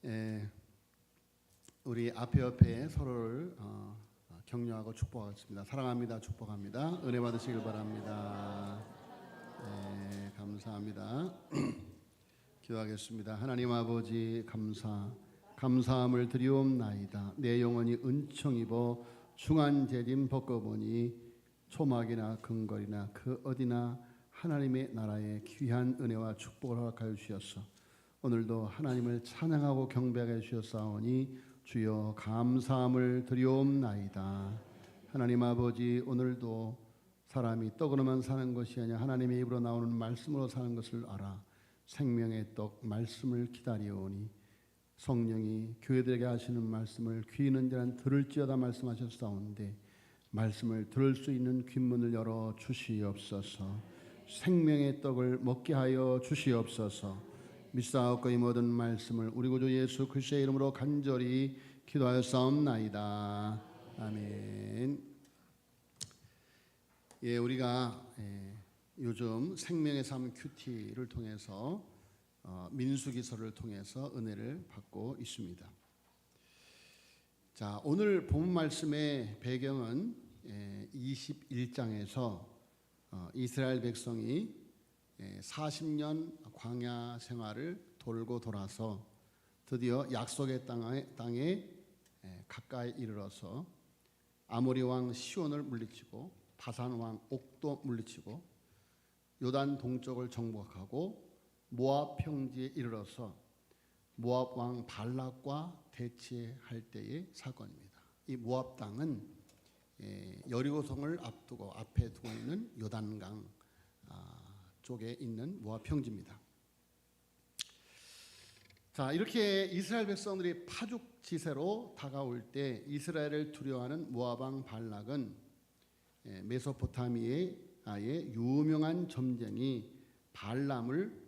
예, 우리 앞에 서로를 격려하고 축복하겠습니다. 사랑합니다. 축복합니다. 은혜 받으시길 바랍니다. 네, 감사합니다. 기도하겠습니다. 하나님 아버지 감사함을 드리옵나이다. 내 영혼이 은총 입어 중한 재림 벗겨보니 초막이나 근거리나 그 어디나 하나님의 나라의 귀한 은혜와 축복을 허락하여 주셨소. 오늘도 하나님을 찬양하고 경배하게 주셨사오니 주여 감사함을 드리옵나이다. 하나님 아버지, 오늘도 사람이 떡으로만 사는 것이 아니라 하나님의 입으로 나오는 말씀으로 사는 것을 알아 생명의 떡 말씀을 기다리오니 성령이 교회들에게 하시는 말씀을 귀 있는 자는 들을지어다 말씀하셨사온데 말씀을 들을 수 있는 귓문을 열어 주시옵소서. 생명의 떡을 먹게 하여 주시옵소서. 믿사옵고 이 모든 말씀을 우리 구주 예수 그리스도의 이름으로 간절히 기도하였사옵나이다. 아멘. 예, 우리가 요즘 생명의 삶 큐티를 통해서 민수기서를 통해서 은혜를 받고 있습니다. 자, 오늘 본 말씀의 배경은 21장에서 이스라엘 백성이 40년 광야 생활을 돌고 돌아서 드디어 약속의 땅에 가까이 이르러서 아모리 왕 시온을 물리치고 바산 왕 옥도 물리치고 요단 동쪽을 정복하고 모압 평지에 이르러서 모압 왕 발락과 대치할 때의 사건입니다. 이 모압 땅은 여리고성을 앞두고 앞에 두고 있는 요단강 쪽에 있는 모압 평지입니다. 자, 이렇게 이스라엘 백성들이 파죽지세로 다가올 때 이스라엘을 두려워하는 모압 왕 발락은 메소포타미아의 유명한 점쟁이 발람을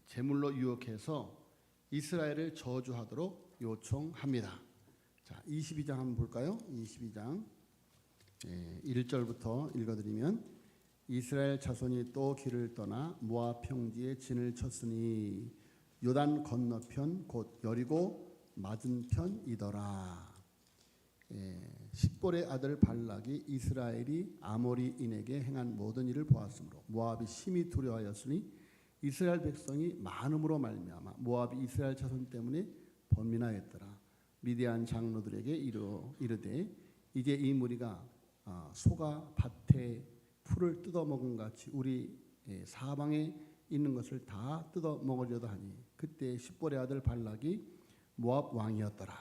제물로 유혹해서 이스라엘을 저주하도록 요청합니다. 자, 22장 한번 볼까요? 22장 1절부터 읽어드리면 이스라엘 자손이 또 길을 떠나 모압 평지에 진을 쳤으니 요단 건너편 곧 여리고 맞은편이더라. 십볼의 아들 발락이 이스라엘이 아모리인에게 행한 모든 일을 보았으므로 모압이 심히 두려워하였으니 이스라엘 백성이 많음으로 말미암아 모압이 이스라엘 자손 때문에 번민하였더라. 미디안 장로들에게 이르되 이제 이 무리가 소가 밭에 풀을 뜯어먹은 같이 우리 사방에 있는 것을 다 뜯어먹으려다 하니 그때 십볼의 아들 발락이 모압 왕이었더라.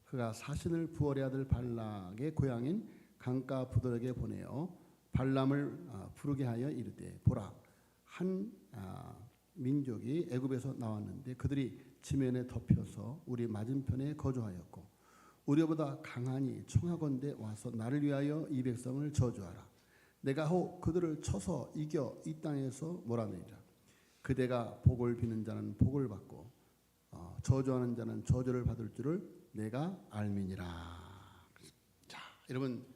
그가 사신을 부월의 아들 발락의 고향인 강가 부들에게 보내어 발람을 부르게 하여 이르되 보라, 한 민족이 애굽에서 나왔는데 그들이 지면에 덮여서 우리 맞은편에 거주하였고 우리보다 강하니 청하건대 와서 나를 위하여 이 백성을 저주하라. 내가 혹 그들을 쳐서 이겨 이 땅에서 몰아내리라. 그대가 복을 비는 자는 복을 받고 저주하는 자는 저주를 받을 줄을 내가 알미니라. 자, 여러분,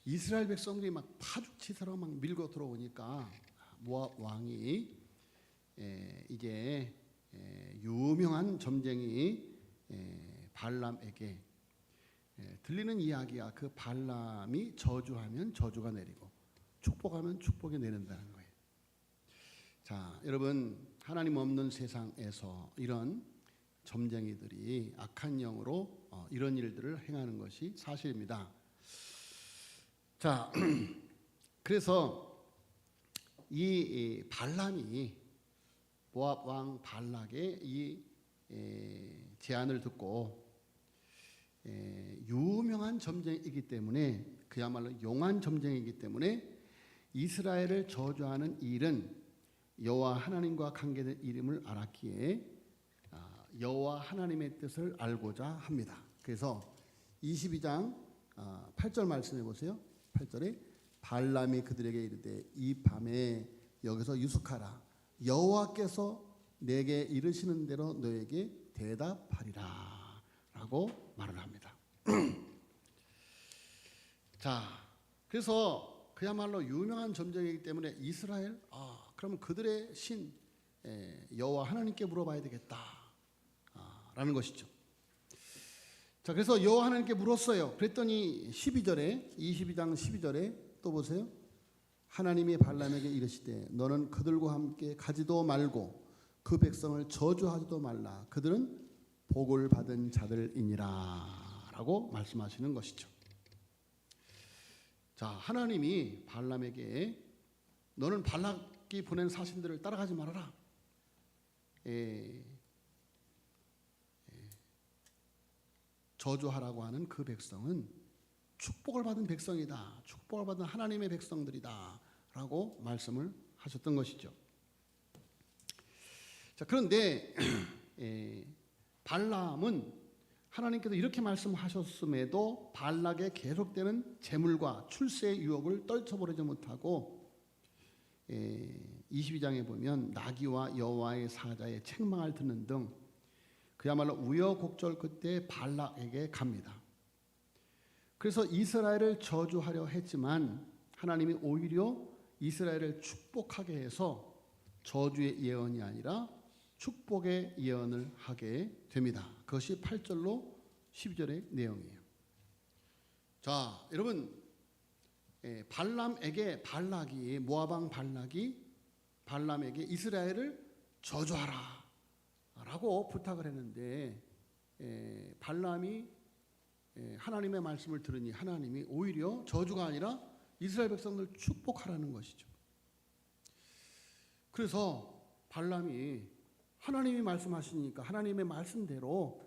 이스라엘 백성들이 막 파죽지세로 막 밀고 들어오니까 모압 왕이 이제 유명한 점쟁이 발람에게 들리는 이야기야. 그 발람이 저주하면 저주가 내리고 축복하면 축복이 내린다는 거예요. 자, 여러분, 하나님 없는 세상에서 이런 점쟁이들이 악한 영으로 이런 일들을 행하는 것이 사실입니다. 자, 그래서 이 발람이 모압 왕 발락의 이 제안을 듣고 유명한 점쟁이이기 때문에 그야말로 용한 점쟁이이기 때문에 이스라엘을 저주하는 일은 여호와 하나님과 관계된 이름을 알았기에 여호와 하나님의 뜻을 알고자 합니다. 그래서 22장 8절 말씀해 보세요. 8절에 발람이 그들에게 이르되 이 밤에 여기서 유숙하라. 여호와께서 내게 이르시는 대로 너에게 대답하리라 라고 말을 합니다. 자, 그래서 그야말로 유명한 점쟁이기 때문에 이스라엘, 그러면 그들의 신 여호와 하나님께 물어봐야 되겠다. 라는 것이죠. 자, 그래서 여호와 하나님께 물었어요. 그랬더니 22장 12절에 또 보세요. 하나님이 발람에게 이르시되 너는 그들과 함께 가지도 말고 그 백성을 저주하지도 말라. 그들은 복을 받은 자들이니라 라고 말씀하시는 것이죠. 자, 하나님이 발람에게 너는 발락이 보낸 사신들을 따라가지 말아라. 저주하라고 하는 그 백성은 축복을 받은 백성이다. 축복을 받은 하나님의 백성들이다 라고 말씀을 하셨던 것이죠. 자, 그런데 발람은 하나님께서 이렇게 말씀하셨음에도 발락의 계속되는 재물과 출세의 유혹을 떨쳐버리지 못하고 22장에 보면 나귀와 여호와의 사자의 책망을 듣는 등 그야말로 우여곡절 끝에 발락에게 갑니다. 그래서 이스라엘을 저주하려 했지만 하나님이 오히려 이스라엘을 축복하게 해서 저주의 예언이 아니라 축복의 예언을 하게 됩니다. 그것이 8절로 12절의 내용이에요. 자, 여러분, 발람에게 모압 발락이 발람에게 이스라엘을 저주하라 라고 부탁을 했는데 발람이 하나님의 말씀을 들으니 하나님이 오히려 저주가 아니라 이스라엘 백성들 축복하라는 것이죠. 그래서 발람이 하나님이 말씀하시니까 하나님의 말씀대로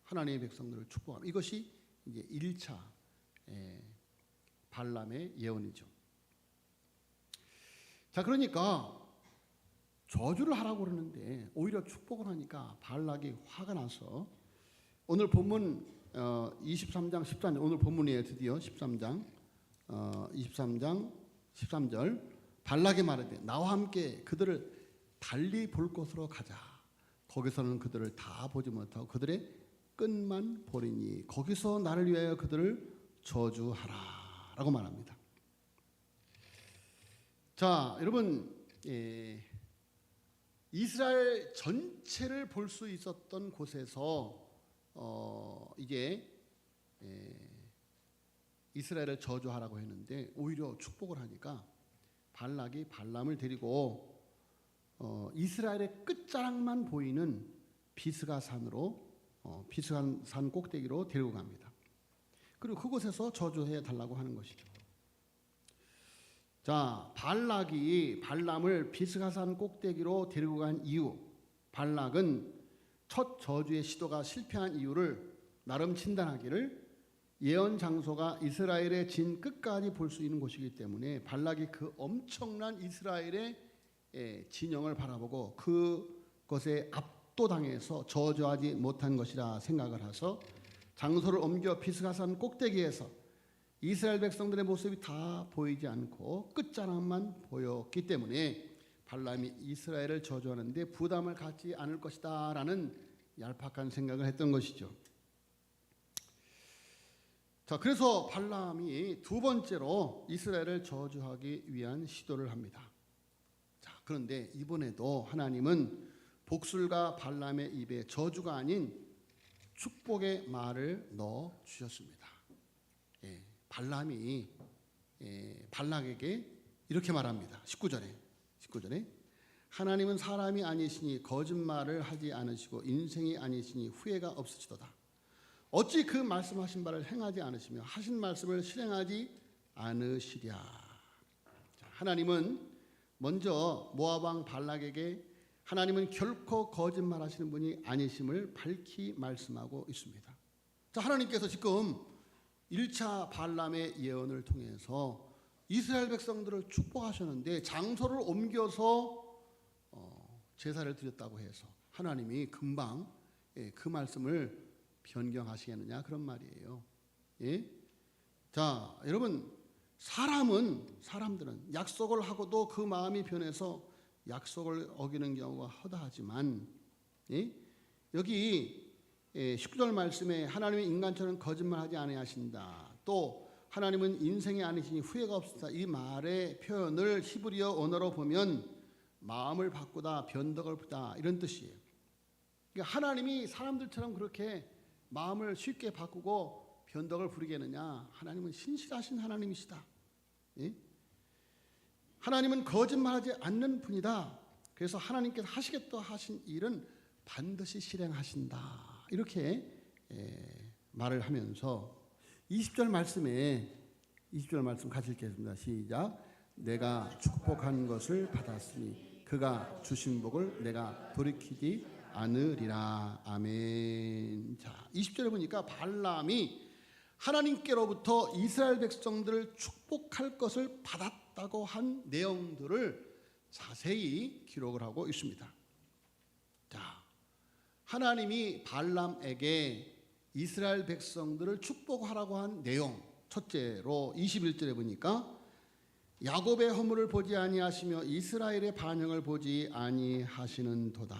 하나님의 백성들을 축복하라. 이것이 이제 1차 발람의 예언이죠. 자, 그러니까 저주를 하라고 그러는데 오히려 축복을 하니까 발락이 화가 나서 오늘 본문 23장 13절 오늘 본문이에요. 드디어 23장 13절 발락이 말하되 나와 함께 그들을 달리 볼 곳으로 가자. 거기서는 그들을 다 보지 못하고 그들의 끝만 보리니 거기서 나를 위하여 그들을 저주하라 라고 말합니다. 자, 여러분, 이스라엘 전체를 볼 수 있었던 곳에서 이제 이스라엘을 저주하라고 했는데 오히려 축복을 하니까 발락이 발람을 데리고 이스라엘의 끝자락만 보이는 비스가산으로 비스가산 꼭대기로 데리고 갑니다. 그리고 그곳에서 저주해 달라고 하는 것이죠. 자, 발락이 발람을 비스가산 꼭대기로 데리고 간 이유, 발락은 첫 저주의 시도가 실패한 이유를 나름 진단하기를 예언 장소가 이스라엘의 진 끝까지 볼 수 있는 곳이기 때문에 발락이 그 엄청난 이스라엘의 진영을 바라보고 그것에 압도당해서 저주하지 못한 것이라 생각을 해서 장소를 옮겨 비스가산 꼭대기에서 이스라엘 백성들의 모습이 다 보이지 않고 끝자락만 보였기 때문에 발람이 이스라엘을 저주하는데 부담을 갖지 않을 것이다 라는 얄팍한 생각을 했던 것이죠. 자, 그래서 발람이 두 번째로 이스라엘을 저주하기 위한 시도를 합니다. 자, 그런데 이번에도 하나님은 복술과 발람의 입에 저주가 아닌 축복의 말을 넣어 주셨습니다. 발람이 발락에게 이렇게 말합니다. 19절에 하나님은 사람이 아니시니 거짓말을 하지 않으시고 인생이 아니시니 후회가 없으시도다. 어찌 그 말씀하신 바를 행하지 않으시며 하신 말씀을 실행하지 않으시랴. 하나님은 먼저 모압 왕 발락에게 하나님은 결코 거짓말하시는 분이 아니심을 밝히 말씀하고 있습니다. 자, 하나님께서 지금 1차 발람의 예언을 통해서 이스라엘 백성들을 축복하셨는데 장소를 옮겨서 제사를 드렸다고 해서 하나님이 금방 그 말씀을 변경하시겠느냐 그런 말이에요. 자, 여러분, 사람들은 약속을 하고도 그 마음이 변해서 약속을 어기는 경우가 허다하지만 여기 19절 말씀에 하나님이 인간처럼 거짓말하지 아니하신다. 또 하나님은 인생이 아니시니 후회가 없으시다. 이 말의 표현을 히브리어 언어로 보면 마음을 바꾸다, 변덕을 부다 이런 뜻이에요. 그러니까 그러니까 하나님이 사람들처럼 그렇게 마음을 쉽게 바꾸고 변덕을 부리겠느냐? 하나님은 신실하신 하나님이시다. 예? 하나님은 거짓말하지 않는 분이다. 그래서 하나님께서 하시겠다 하신 일은 반드시 실행하신다. 이렇게 말을 하면서 20절 말씀에 20절 말씀 같이 읽겠습니다. 시작. 내가 축복한 것을 받았으니 그가 주신 복을 내가 돌이키지 않으리라. 아멘. 자, 20절에 보니까 발람이 하나님께로부터 이스라엘 백성들을 축복할 것을 받았다고 한 내용들을 자세히 기록을 하고 있습니다. 자, 하나님이 발람에게 이스라엘 백성들을 축복하라고 한 내용, 첫째로 21절에 보니까 야곱의 허물을 보지 아니하시며 이스라엘의 반영을 보지 아니하시는도다.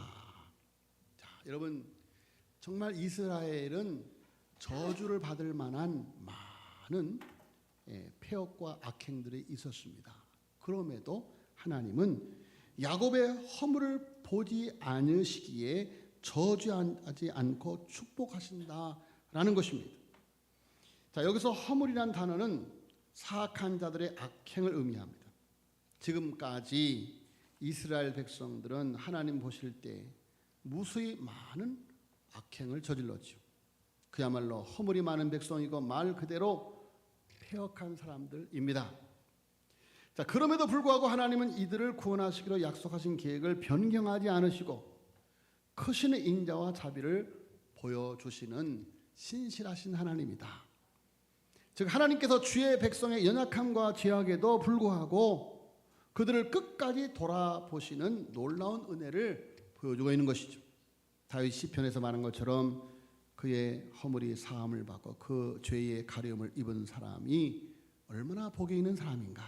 자, 여러분 정말 이스라엘은 저주를 받을 만한 많은 폐역과 악행들이 있었습니다. 그럼에도 하나님은 야곱의 허물을 보지 않으시기에 저주하지 않고 축복하신다라는 것입니다. 자, 여기서 허물이란 단어는 사악한 자들의 악행을 의미합니다. 지금까지 이스라엘 백성들은 하나님 보실 때 무수히 많은 악행을 저질렀죠. 그야말로 허물이 많은 백성이고 말 그대로 폐역한 사람들입니다. 자, 그럼에도 불구하고 하나님은 이들을 구원하시기로 약속하신 계획을 변경하지 않으시고 크신 인자와 자비를 보여주시는 신실하신 하나님이다. 즉 하나님께서 주의 백성의 연약함과 죄악에도 불구하고 그들을 끝까지 돌아보시는 놀라운 은혜를 보여주고 있는 것이죠. 다윗 시편에서 말한 것처럼 그의 허물이 사함을 받고 그 죄의 가려움을 입은 사람이 얼마나 복이 있는 사람인가.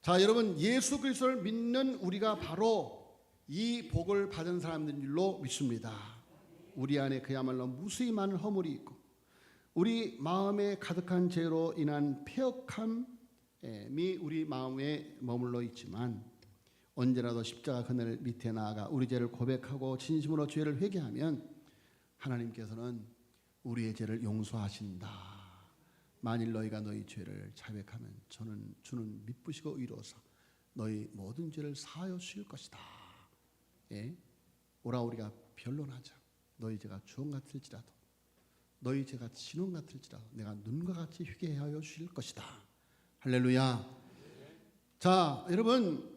자, 여러분 예수 그리스도를 믿는 우리가 바로 이 복을 받은 사람들인 줄로 믿습니다. 우리 안에 그야말로 무수히 많은 허물이 있고 우리 마음에 가득한 죄로 인한 폐역함이 우리 마음에 머물러 있지만 언제라도 십자가 그늘 밑에 나아가 우리 죄를 고백하고 진심으로 죄를 회개하면 하나님께서는 우리의 죄를 용서하신다. 만일 너희가 너희 죄를 자백하면 주는 미쁘시고 의로워서 너희 모든 죄를 사하여 주실 것이다. 예? 오라 우리가 변론하자. 너희 죄가 주홍 같을지라도 너희 죄가 진홍 같을지라도 내가 눈과 같이 희게 하여 주실 것이다. 할렐루야. 자, 여러분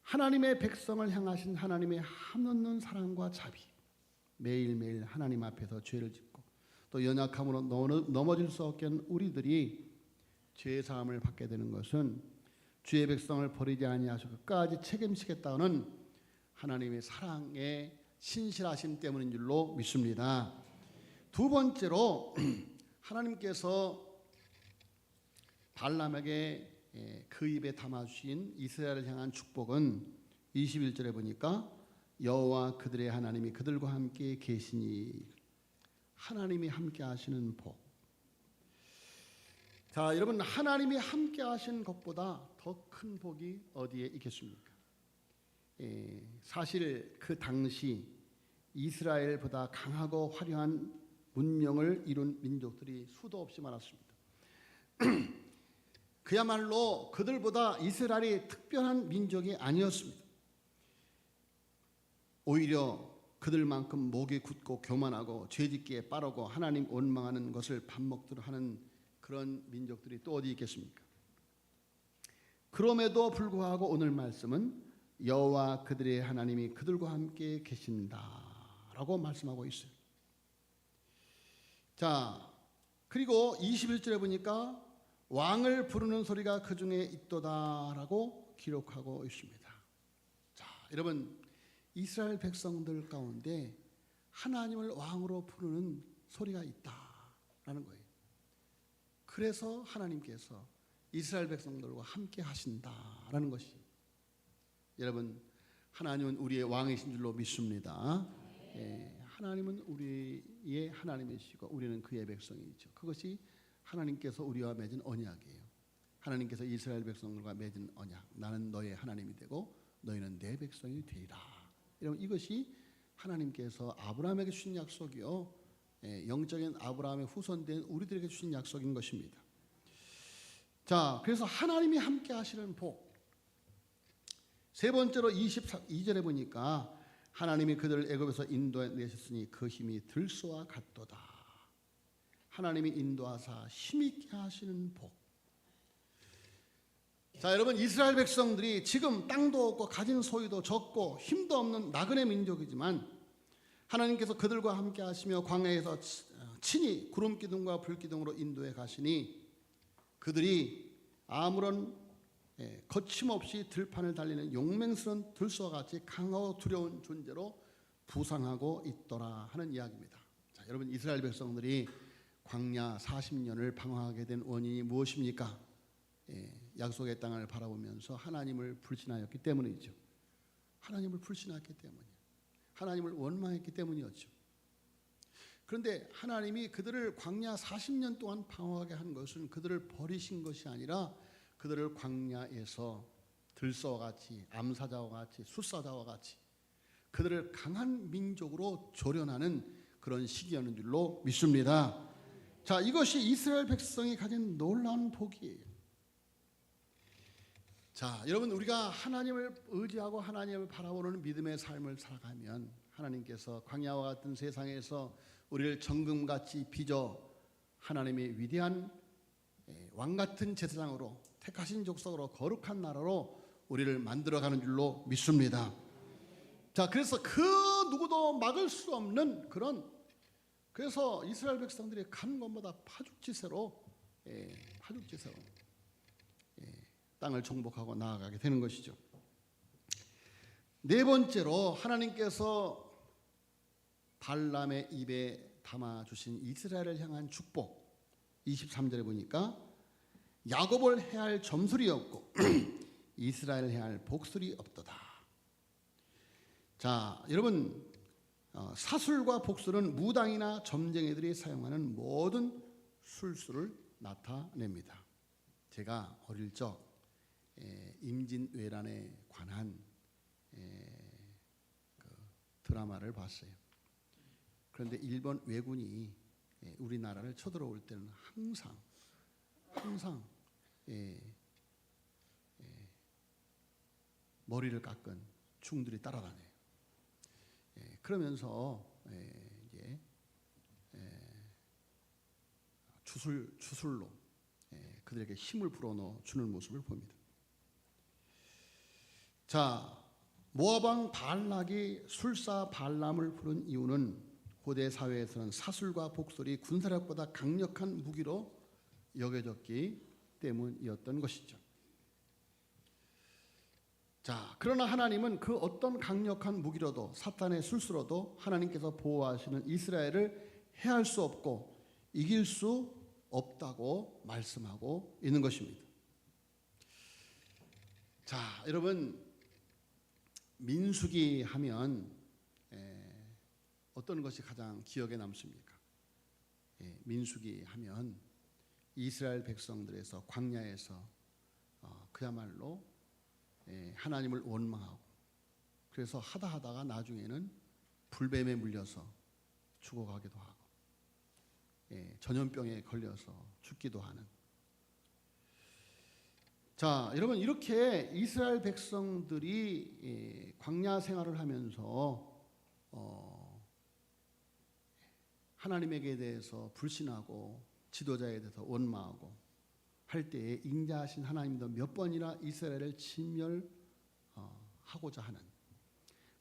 하나님의 백성을 향하신 하나님의 한없는 사랑과 자비, 매일매일 하나님 앞에서 죄를 짓고 또 연약함으로 넘어질 수 없는 우리들이 죄 사함을 받게 되는 것은 주의 백성을 버리지 아니하시고 끝까지 책임지겠다는 하나님의 사랑의 신실하심 때문인 줄로 믿습니다. 두 번째로 하나님께서 발람에게 그 입에 담아주신 이스라엘을 향한 축복은 21절에 보니까 여호와 그들의 하나님이 그들과 함께 계시니 하나님이 함께 하시는 복. 자, 여러분 하나님이 함께 하신 것보다 더 큰 복이 어디에 있겠습니까? 사실 그 당시 이스라엘보다 강하고 화려한 문명을 이룬 민족들이 수도 없이 많았습니다. 그야말로 그들보다 이스라엘이 특별한 민족이 아니었습니다. 오히려 그들만큼 목이 굳고 교만하고 죄짓기에 빠르고 하나님 원망하는 것을 밥 먹도록 하는 그런 민족들이 또 어디 있겠습니까? 그럼에도 불구하고 오늘 말씀은 여호와 그들의 하나님이 그들과 함께 계신다라고 말씀하고 있어요. 자, 그리고 21절에 보니까 왕을 부르는 소리가 그 중에 있도다라고 기록하고 있습니다. 자, 여러분 이스라엘 백성들 가운데 하나님을 왕으로 부르는 소리가 있다라는 거예요. 그래서 하나님께서 이스라엘 백성들과 함께 하신다라는 것이, 여러분 하나님은 우리의 왕이신 줄로 믿습니다. 하나님은 우리의 하나님이시고 우리는 그의 백성이죠. 그것이 하나님께서 우리와 맺은 언약이에요. 하나님께서 이스라엘 백성들과 맺은 언약, 나는 너의 하나님이 되고 너희는 내 백성이 되리라. 여러분 이것이 하나님께서 아브라함에게 주신 약속이요, 영적인 아브라함의 후손된 우리들에게 주신 약속인 것입니다. 자, 그래서 하나님이 함께 하시는 복. 세 번째로 22절에 보니까 하나님이 그들을 애굽에서 인도해 내셨으니 그 힘이 들소와 같도다. 하나님이 인도하사 힘있게 하시는 복. 자, 여러분 이스라엘 백성들이 지금 땅도 없고 가진 소유도 적고 힘도 없는 나그네 민족이지만 하나님께서 그들과 함께 하시며 광야에서 친히 구름 기둥과 불 기둥으로 인도해 가시니 그들이 아무런 거침없이 들판을 달리는 용맹스러운 들소와 같이 강하고 두려운 존재로 부상하고 있더라 하는 이야기입니다. 자, 여러분 이스라엘 백성들이 광야 40년을 방황하게 된 원인이 무엇입니까? 약속의 땅을 바라보면서 하나님을 불신하였기 때문이죠. 하나님을 불신했기 때문이에요. 하나님을 원망했기 때문이었죠. 그런데 하나님이 그들을 광야 40년 동안 방황하게 한 것은 그들을 버리신 것이 아니라 그들을 광야에서 들소와 같이, 암사자와 같이, 숫사자와 같이 그들을 강한 민족으로 조련하는 그런 시기였는 줄로 믿습니다. 자, 이것이 이스라엘 백성이 가진 놀라운 복이에요. 자, 여러분 우리가 하나님을 의지하고 하나님을 바라보는 믿음의 삶을 살아가면 하나님께서 광야와 같은 세상에서 우리를 정금같이 빚어 하나님의 위대한 왕같은 제사장으로 택하신 족속으로 거룩한 나라로 우리를 만들어가는 줄로 믿습니다. 자, 그래서 그 누구도 막을 수 없는 그런, 그래서 이스라엘 백성들이 간 곳마다 파죽지세로 땅을 정복하고 나아가게 되는 것이죠. 네 번째로 하나님께서 발람의 입에 담아주신 이스라엘을 향한 축복, 23절에 보니까 야곱을 해할 점술이 없고 이스라엘을 해할 복술이 없도다. 자, 여러분 사술과 복술은 무당이나 점쟁이들이 사용하는 모든 술수를 나타냅니다. 제가 어릴 적 임진왜란에 관한 그 드라마를 봤어요. 그런데 일본 왜군이 우리나라를 쳐들어올 때는 항상 머리를 깎은 충들이 따라다녀요. 그러면서 이제 주술로 그들에게 힘을 불어넣어 주는 모습을 봅니다. 자, 모압왕 발락이 술사 발람을 부른 이유는 고대 사회에서는 사술과 복술이 군사력보다 강력한 무기로 여겨졌기 때문이었던 것이죠. 자, 그러나 하나님은 그 어떤 강력한 무기로도 사탄의 술수로도 하나님께서 보호하시는 이스라엘을 해할 수 없고 이길 수 없다고 말씀하고 있는 것입니다. 자, 여러분 민수기 하면 어떤 것이 가장 기억에 남습니까? 민수기 하면 이스라엘 백성들에서 광야에서 그야말로 하나님을 원망하고 그래서 하다가 나중에는 불뱀에 물려서 죽어가기도 하고 전염병에 걸려서 죽기도 하는. 자, 여러분 이렇게 이스라엘 백성들이 광야 생활을 하면서 하나님에게 대해서 불신하고 지도자에 대해서 원망하고 할 때에 인자하신 하나님도 몇 번이나 이스라엘을 진멸하고자 하는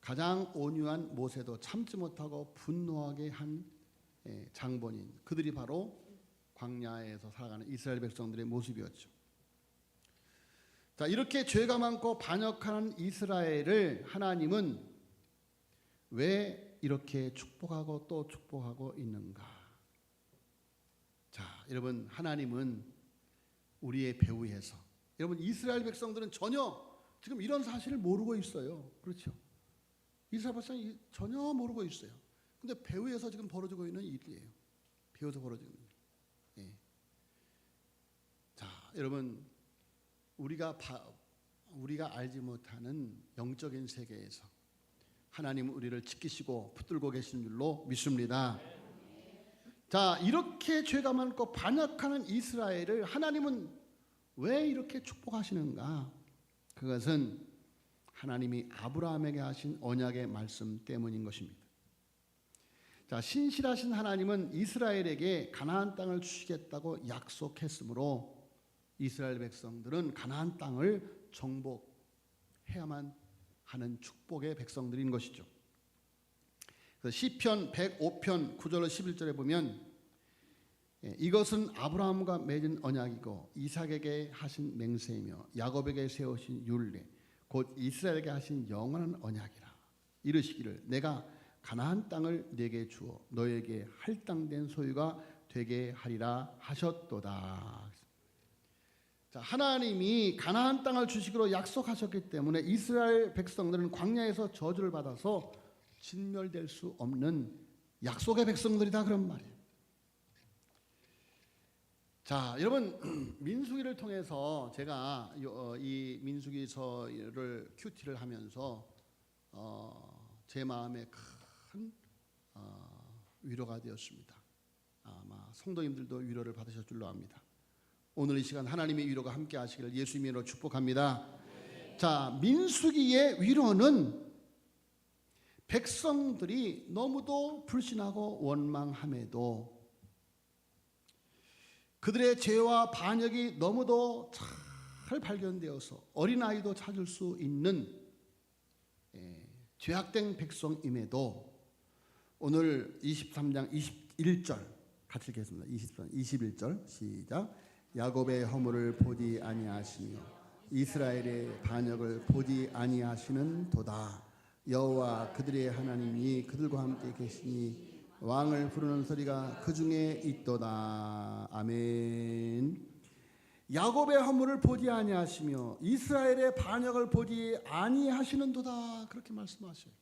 가장 온유한 모세도 참지 못하고 분노하게 한 장본인, 그들이 바로 광야에서 살아가는 이스라엘 백성들의 모습이었죠. 자, 이렇게 죄가 많고 반역하는 이스라엘을 하나님은 왜 이렇게 축복하고 또 축복하고 있는가? 자, 여러분 하나님은 우리의 배후에서, 여러분 이스라엘 백성들은 전혀 지금 이런 사실을 모르고 있어요. 그렇죠? 이스라엘 백성이 전혀 모르고 있어요. 근데 배후에서 지금 벌어지고 있는 일이에요. 배후에서 벌어지는 일. 자, 여러분 우리가 우리가 알지 못하는 영적인 세계에서 하나님 우리를 지키시고 붙들고 계신 줄로 믿습니다. 자, 이렇게 죄가 많고 반역하는 이스라엘을 하나님은 왜 이렇게 축복하시는가? 그것은 하나님이 아브라함에게 하신 언약의 말씀 때문인 것입니다. 자, 신실하신 하나님은 이스라엘에게 가나안 땅을 주시겠다고 약속했으므로 이스라엘 백성들은 가나안 땅을 정복해야만 하는 축복의 백성들인 것이죠. 시편 105편 9절로 11절에 보면 이것은 아브라함과 맺은 언약이고 이삭에게 하신 맹세이며 야곱에게 세우신 율례 곧 이스라엘에게 하신 영원한 언약이라. 이르시기를 내가 가나안 땅을 네게 주어 너에게 할당된 소유가 되게 하리라 하셨도다. 자, 하나님이 가나안 땅을 주시기로 약속하셨기 때문에 이스라엘 백성들은 광야에서 저주를 받아서 진멸될 수 없는 약속의 백성들이다, 그런 말이에요. 자, 여러분, 민수기를 통해서 제가 이 민수기서를 큐티를 하면서 제 마음에 큰 위로가 되었습니다. 아마 성도님들도 위로를 받으실 줄로 압니다. 오늘 이 시간 하나님의 위로가 함께 하시기를 예수님의 이름으로 축복합니다. 자, 민수기의 위로는 백성들이 너무도 불신하고 원망함에도 그들의 죄와 반역이 너무도 잘 발견되어서 어린아이도 찾을 수 있는 죄악된 백성임에도 오늘 23장 21절 같이 읽겠습니다. 21절 시작. 야곱의 허물을 보지 아니하시며 이스라엘의 반역을 보지 아니하시는 도다. 여호와 그들의 하나님이 그들과 함께 계시니 왕을 부르는 소리가 그 중에 있도다. 아멘. 야곱의 허물을 보지 아니하시며 이스라엘의 반역을 보지 아니하시는도다, 그렇게 말씀하셔요.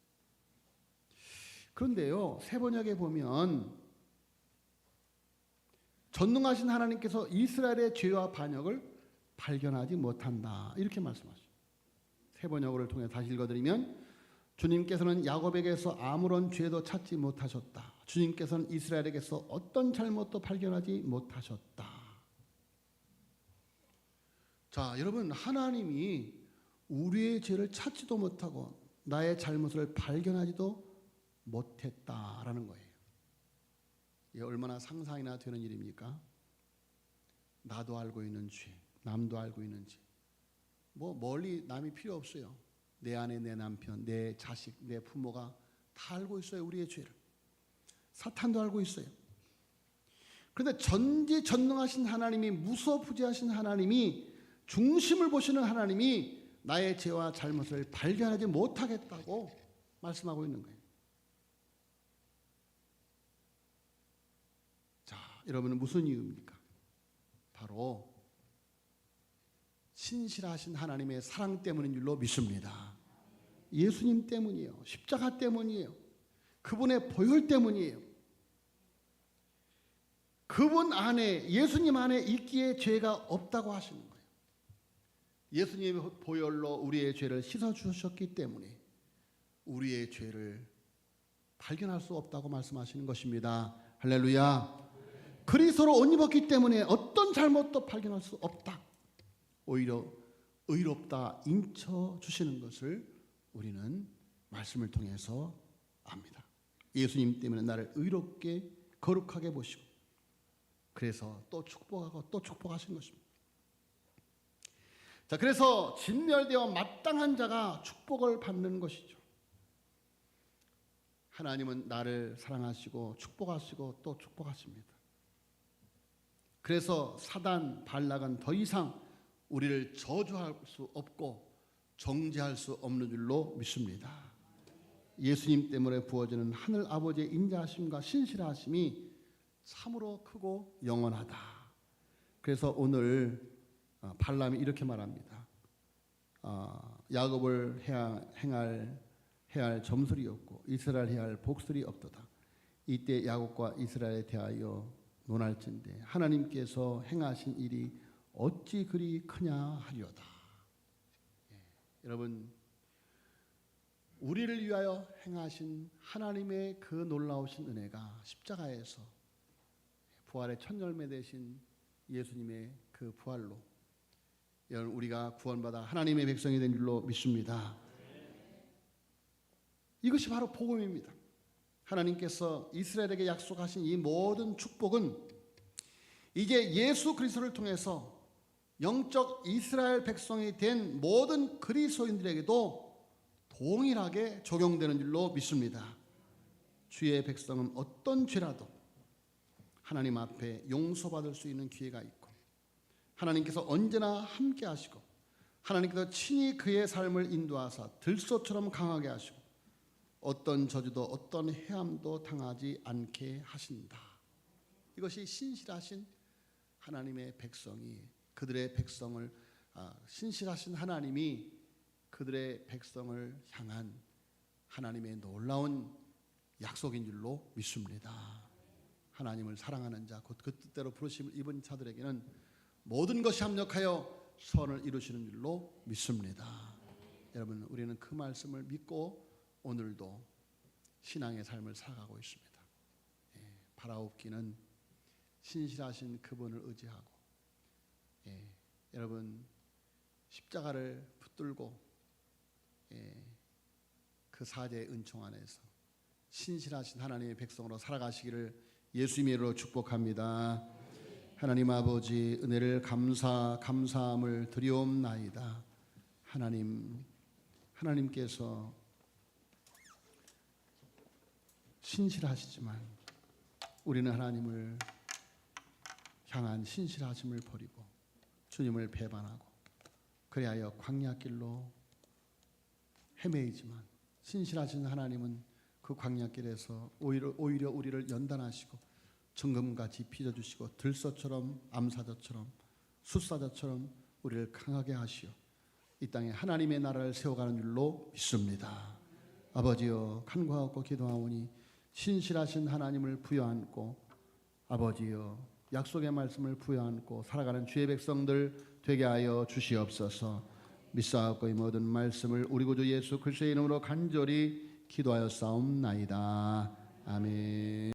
그런데요, 세번역에 보면 전능하신 하나님께서 이스라엘의 죄와 반역을 발견하지 못한다, 이렇게 말씀하셔요. 세번역을 통해 다시 읽어드리면 주님께서는 야곱에게서 아무런 죄도 찾지 못하셨다. 주님께서는 이스라엘에게서 어떤 잘못도 발견하지 못하셨다. 자, 여러분, 하나님이 우리의 죄를 찾지도 못하고 나의 잘못을 발견하지도 못했다라는 거예요. 이게 얼마나 상상이나 되는 일입니까? 나도 알고 있는 죄, 남도 알고 있는 죄. 뭐 멀리 남이 필요 없어요. 내 아내, 내 남편, 내 자식, 내 부모가 다 알고 있어요, 우리의 죄를. 사탄도 알고 있어요. 그런데 전지전능하신 하나님이, 무소부지하신 하나님이, 중심을 보시는 하나님이 나의 죄와 잘못을 발견하지 못하겠다고 말씀하고 있는 거예요. 자, 여러분은 무슨 이유입니까? 바로 신실하신 하나님의 사랑 때문인 줄로 믿습니다. 예수님 때문이에요. 십자가 때문이에요. 그분의 보혈 때문이에요. 그분 안에, 예수님 안에 있기에 죄가 없다고 하시는 거예요. 예수님의 보혈로 우리의 죄를 씻어주셨기 때문에 우리의 죄를 발견할 수 없다고 말씀하시는 것입니다. 할렐루야. 그리스도로 옷 입었기 때문에 어떤 잘못도 발견할 수 없다. 오히려 의롭다 인쳐주시는 것을 우리는 말씀을 통해서 압니다. 예수님 때문에 나를 의롭게 거룩하게 보시고 그래서 또 축복하고 또 축복하신 것입니다. 자, 그래서 진멸되어 마땅한 자가 축복을 받는 것이죠. 하나님은 나를 사랑하시고 축복하시고 또 축복하십니다. 그래서 사단 발락은 더 이상 우리를 저주할 수 없고 정죄할 수 없는 줄로 믿습니다. 예수님 때문에 부어지는 하늘 아버지의 인자하심과 신실하심이 참으로 크고 영원하다. 그래서 오늘 발람이 이렇게 말합니다. 야곱을 해야 할 점술이 없고 이스라엘 해야 할 복술이 없도다. 이때 야곱과 이스라엘에 대하여 논할진대 하나님께서 행하신 일이 어찌 그리 크냐 하리로다. 여러분, 우리를 위하여 행하신 하나님의 그 놀라우신 은혜가 십자가에서 부활의 첫 열매 되신 예수님의 그 부활로 여러분 우리가 구원받아 하나님의 백성이 된 줄로 믿습니다. 이것이 바로 복음입니다. 하나님께서 이스라엘에게 약속하신 이 모든 축복은 이제 예수 그리스도를 통해서 영적 이스라엘 백성이 된 모든 그리스도인들에게도 동일하게 적용되는 줄로 믿습니다. 주의 백성은 어떤 죄라도 하나님 앞에 용서받을 수 있는 기회가 있고 하나님께서 언제나 함께 하시고 하나님께서 친히 그의 삶을 인도하사 들소처럼 강하게 하시고 어떤 저주도 어떤 해함도 당하지 않게 하신다. 이것이 신실하신 하나님의 백성이 그들의 백성을 신실하신 하나님이 그들의 백성을 향한 하나님의 놀라운 약속인 줄로 믿습니다. 하나님을 사랑하는 자, 곧 그 뜻대로 부르심을 입은 자들에게는 모든 것이 합력하여 선을 이루시는 줄로 믿습니다. 여러분, 우리는 그 말씀을 믿고 오늘도 신앙의 삶을 살아가고 있습니다. 바라옵기는 신실하신 그분을 의지하고 여러분 십자가를 붙들고 그 사제의 은총 안에서 신실하신 하나님의 백성으로 살아가시기를 예수님의 이름으로 축복합니다. 하나님 아버지, 은혜를 감사함을 드리옵나이다. 하나님께서 신실하시지만 우리는 하나님을 향한 신실하심을 버리고 주님을 배반하고 그리하여 광야길로 헤매이지만 신실하신 하나님은 그 광야길에서 오히려 우리를 연단하시고 정금같이 빚어주시고 들소처럼 암사자처럼 숫사자처럼 우리를 강하게 하시어 이 땅에 하나님의 나라를 세워가는 줄로 믿습니다. 아버지여, 간구하고 기도하오니 신실하신 하나님을 부여안고 아버지여, 약속의 말씀을 부여안고 살아가는 주의 백성들 되게 하여 주시옵소서. 믿사옵고 이 모든 말씀을 우리 구주 예수 그리스도의 이름으로 간절히 기도하여 싸움나이다. 아멘.